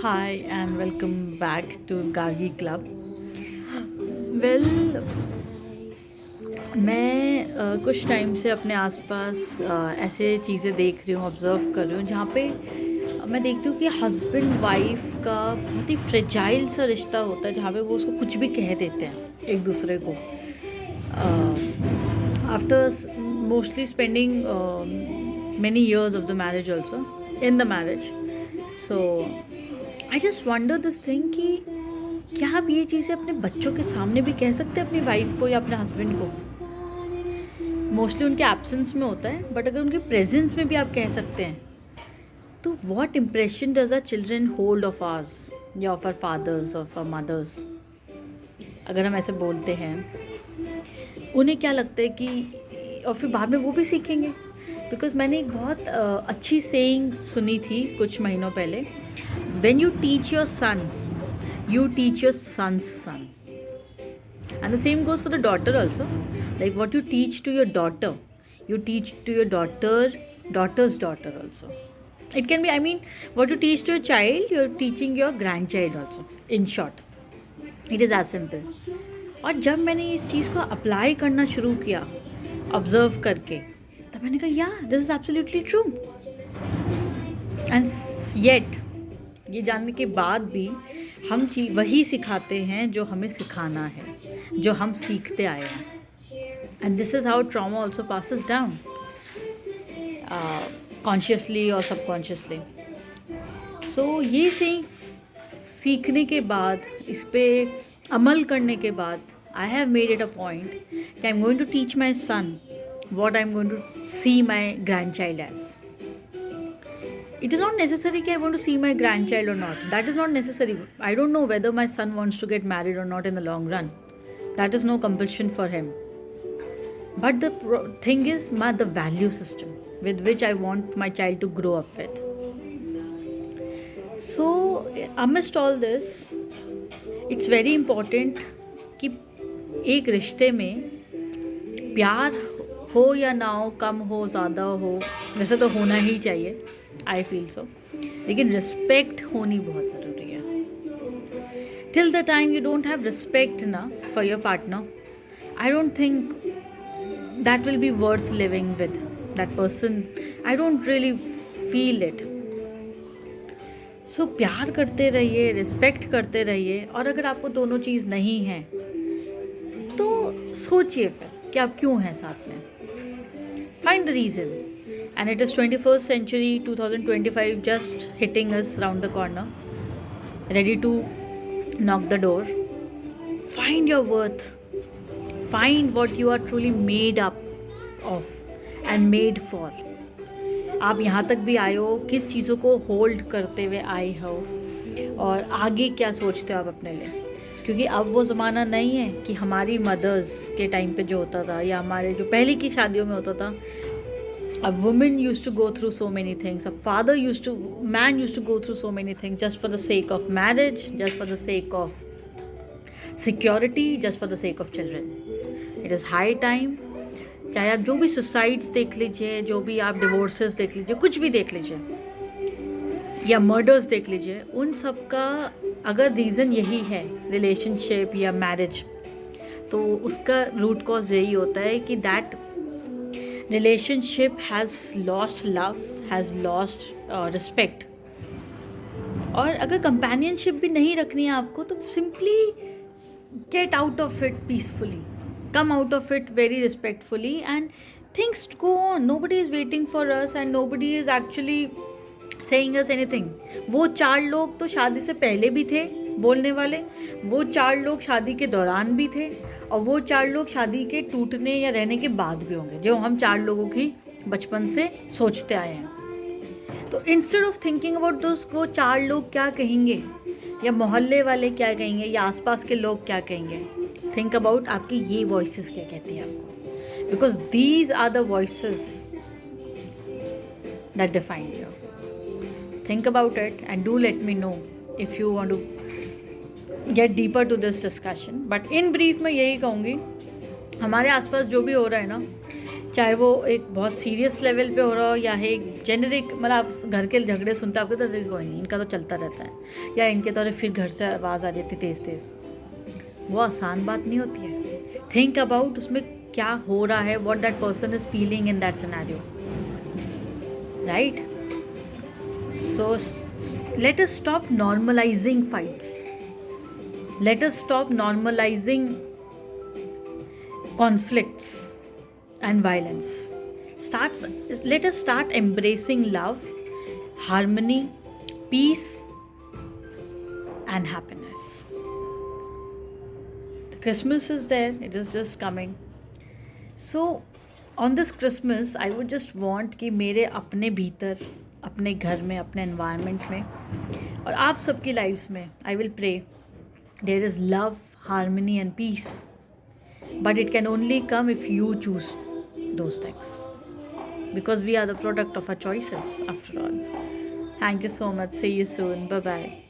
Hi and welcome back to Gagi Club. Well, मैं कुछ time से अपने आसपास ऐसे चीज़ें देख रही हूँ, ऑब्ज़र्व कर रही हूँ, जहाँ पे मैं देखती हूँ कि हस्बैंड वाइफ का बहुत ही फ्रेजाइल सा रिश्ता होता है, जहाँ पे वो उसको कुछ भी कह देते हैं एक दूसरे को after mostly spending many years of the marriage also in the marriage. So I just wonder this thing कि क्या आप ये चीज़ें अपने बच्चों के सामने भी कह सकते हैं अपनी वाइफ को या अपने हस्बैंड को? मोस्टली उनके एब्सेंस में होता है, बट अगर उनके प्रेजेंस में भी आप कह सकते हैं तो what impression does our children hold of ours या of our fathers of our mothers? अगर हम ऐसे बोलते हैं, उन्हें क्या लगता है कि और फिर बाद में वो भी सीखेंगे? बिकॉज मैंने एक बहुत अच्छी सेइंग सुनी थी कुछ महीनों पहले, when you teach your son you teach your son's son, and the same goes for the daughter also. Like what you teach to your daughter, you teach to your daughter's daughter also. It can be, I mean, what you teach to your child, you're teaching your grandchild also. In short, it is as simple. और जब मैंने इस चीज़ को apply करना शुरू किया observe करके, तब मैंने कहा या this is absolutely true. And yet ये जानने के बाद भी हम वही सिखाते हैं जो हमें सिखाना है, जो हम सीखते आए हैं. And this is how trauma also passes down, consciously और सबकॉन्शियसली. सो ये सीखने के बाद, इस पर अमल करने के बाद, I have made it a point कि I am going to teach my son what I am going to see my grandchild as. It is not necessary that I want to see my grandchild or not. That is not necessary. I don't know whether my son wants to get married or not in the long run. That is no compulsion for him. But the thing is the value system with which I want my child to grow up with. So amidst all this, it's very important कि एक रिश्ते में प्यार हो या ना हो, कम हो ज़्यादा हो, वैसे तो होना ही चाहिए, आई फील सो, लेकिन रिस्पेक्ट होनी बहुत ज़रूरी है. Till the time you don't have respect ना for your partner, I don't think that will be worth living with that person. I don't really feel it. So प्यार करते रहिए, respect करते रहिए, और अगर आपको दोनों चीज़ नहीं है तो सोचिए फिर कि आप क्यों हैं साथ में. Find the reason. And it is 21st century, 2025 just hitting us round the corner, ready to knock the door. Find your worth. Find what you are truly made up of and made for. आप यहाँ तक भी आए हो, किस चीज़ों को hold करते हुए आए हो, और आगे क्या सोचते हो आप अपने लिए. क्योंकि अब वो ज़माना नहीं है कि हमारी मदर्स के टाइम पे जो होता था, या हमारे जो पहले की शादियों में होता था, a woman used to go through so many things, man used to go through so many things just for the sake of marriage, just for the sake of security, just for the sake of children. It is high time. चाहे आप जो भी suicides देख लीजिए, जो भी आप divorces देख लीजिए, कुछ भी देख लीजिए, या मर्डर्स देख लीजिए, उन सब का अगर रीज़न यही है रिलेशनशिप या मैरिज, तो उसका रूट कॉज यही होता है कि that relationship has lost love, has lost respect. और अगर companionship भी नहीं रखनी है आपको, तो simply get out of it peacefully, come out of it very respectfully, and things go on. Nobody is waiting for us and nobody is actually saying us anything. वो 4 लोग तो शादी से पहले भी थे बोलने वाले, वो 4 लोग शादी के दौरान भी थे, और वो 4 लोग शादी के टूटने या रहने के बाद भी होंगे, जो हम 4 लोगों की बचपन से सोचते आए हैं. तो इंस्टेड ऑफ थिंकिंग अबाउट दोस्त, वो 4 लोग क्या कहेंगे, या मोहल्ले वाले क्या कहेंगे, या आसपास के लोग क्या कहेंगे, थिंक अबाउट आपकी ये वॉइसेस क्या कहती हैं आपको, because these are the voices that define you. Think about it and do let me know if you want to get deeper to this discussion. But in brief मैं यही कहूँगी, हमारे आसपास जो भी हो रहा है ना, चाहे वो एक बहुत सीरियस लेवल पे हो रहा हो या एक जेनरिक, मतलब आप घर के झगड़े सुनते हो, आपके तो कोई नहीं, इनका तो चलता रहता है, या इनके तो फिर घर से आवाज़ आ रही थी तेज़ तेज़। वो आसान बात नहीं होती है। थिंक अबाउट उसमें क्या हो रहा है, what that person is feeling in that scenario, right? So let us stop normalising fights, let us stop normalizing conflicts and violence. Starts Let us start embracing love, harmony, peace and happiness. The Christmas is there, it is just coming. So on this Christmas I would just want कि मेरे अपने भीतर, अपने घर में, अपने environment में और आप सबकी lives में, I will pray there is love, harmony and peace, but it can only come if you choose those things, because we are the product of our choices after all. Thank you so much. See you soon. Bye bye.